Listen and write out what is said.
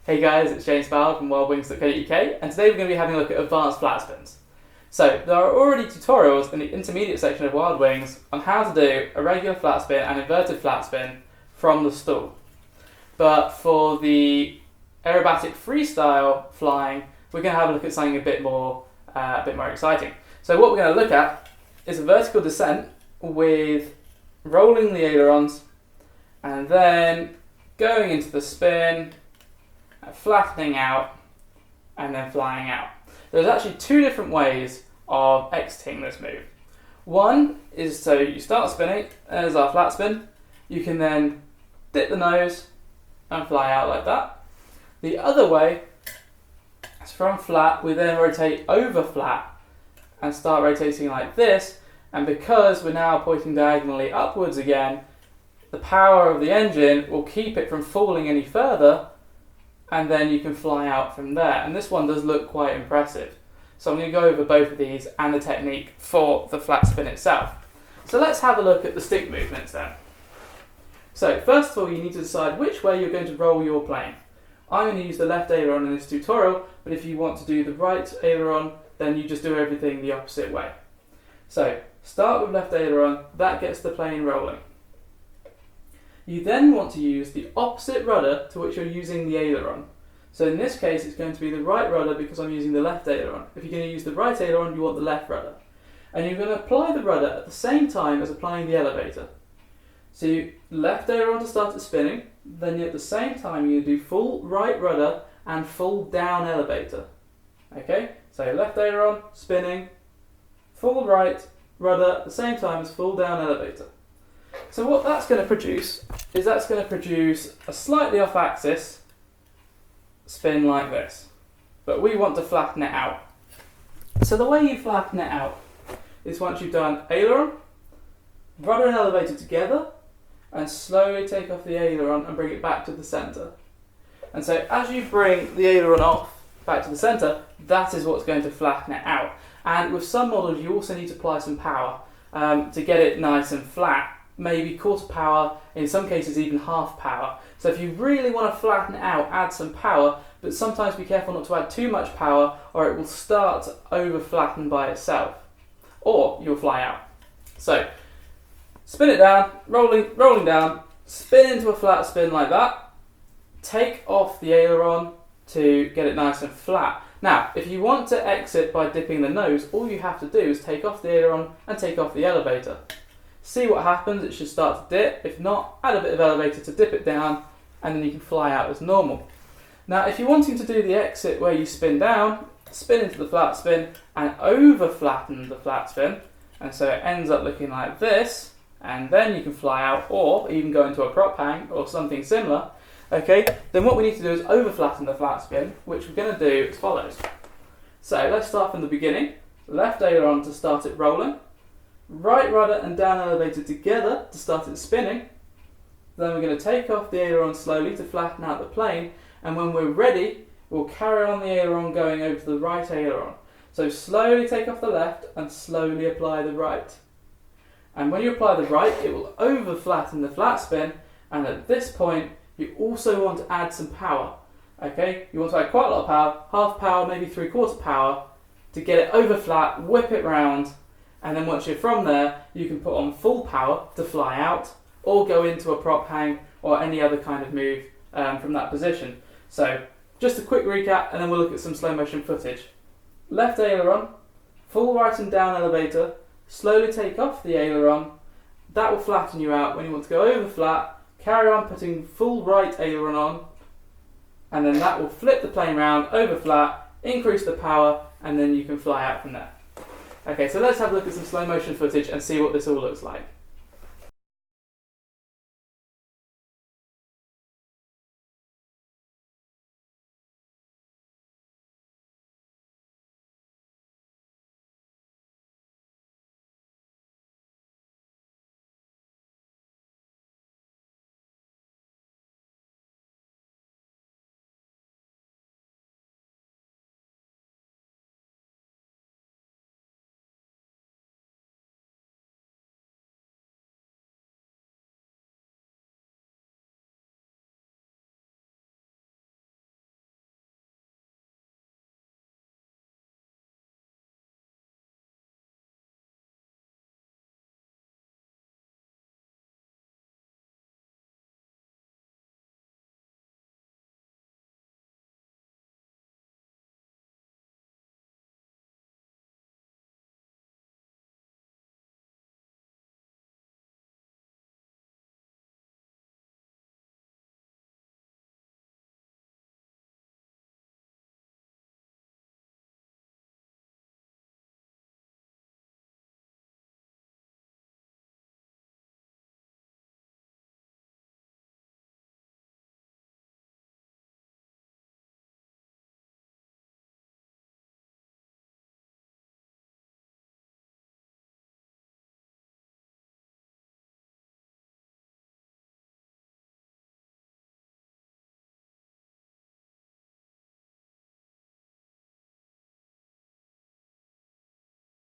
Hey guys, it's James Ballard from wildwings.co.uk, and today we're going to be having a look at advanced flat spins. So there are already tutorials in the intermediate section of Wild Wings on how to do a regular flat spin and inverted flat spin from the stool. But for the aerobatic freestyle flying, we're going to have a look at something a bit more exciting. So what we're going to look at is a vertical descent with rolling the ailerons and then going into the spin, flattening out, and then flying out. There's actually two different ways of exiting this move. One is, so you start spinning, there's our flat spin, you can then dip the nose and fly out like that. The other way is from flat, we then rotate over flat and start rotating like this, and because we're now pointing diagonally upwards again, the power of the engine will keep it from falling any further, and then you can fly out from there. And this one does look quite impressive. So I'm going to go over both of these and the technique for the flat spin itself. So let's have a look at the stick movements then. So first of all, you need to decide which way you're going to roll your plane. I'm going to use the left aileron in this tutorial, but if you want to do the right aileron, then you just do everything the opposite way. So start with left aileron, that gets the plane rolling. You then want to use the opposite rudder to which you're using the aileron. So in this case, it's going to be the right rudder because I'm using the left aileron. If you're going to use the right aileron, you want the left rudder. And you're going to apply the rudder at the same time as applying the elevator. So you left aileron to start it spinning, then at the same time you do full right rudder and full down elevator. Okay, so left aileron, spinning, full right rudder at the same time as full down elevator. So what that's going to produce is that's going to produce a slightly off axis spin like this. But we want to flatten it out. So the way you flatten it out is once you've done aileron, rudder and elevator together, and slowly take off the aileron and bring it back to the centre. And so as you bring the aileron off back to the centre, that is what's going to flatten it out. And with some models you also need to apply some power to get it nice and flat. Maybe quarter power, in some cases even half power. So if you really want to flatten it out, add some power, but sometimes be careful not to add too much power or it will start to over flatten by itself. Or you'll fly out. So spin it down, rolling down, spin into a flat spin like that, take off the aileron to get it nice and flat. Now, if you want to exit by dipping the nose, all you have to do is take off the aileron and take off the elevator. See what happens, it should start to dip. If not, add a bit of elevator to dip it down, and then you can fly out as normal. Now, if you're wanting to do the exit where you spin down, spin into the flat spin and over flatten the flat spin, and so it ends up looking like this, and then you can fly out or even go into a prop hang or something similar. Okay, then what we need to do is over flatten the flat spin, which we're going to do as follows. So let's start from the beginning. Left aileron to start it rolling. Right rudder and down elevator together to start it spinning. Then we're going to take off the aileron slowly to flatten out the plane, and when we're ready, we'll carry on the aileron going over to the right aileron. So slowly take off the left and slowly apply the right. And when you apply the right, it will over flatten the flat spin, and at this point, you also want to add some power. Okay, you want to add quite a lot of power, half power, maybe 3/4 power, to get it over flat, whip it round, and then once you're from there, you can put on full power to fly out or go into a prop hang or any other kind of move from that position. So just a quick recap and then we'll look at some slow motion footage. Left aileron, full right and down elevator, slowly take off the aileron, that will flatten you out. When you want to go over flat, carry on putting full right aileron on, and then that will flip the plane round over flat, increase the power, and then you can fly out from there. Okay, so let's have a look at some slow motion footage and see what this all looks like.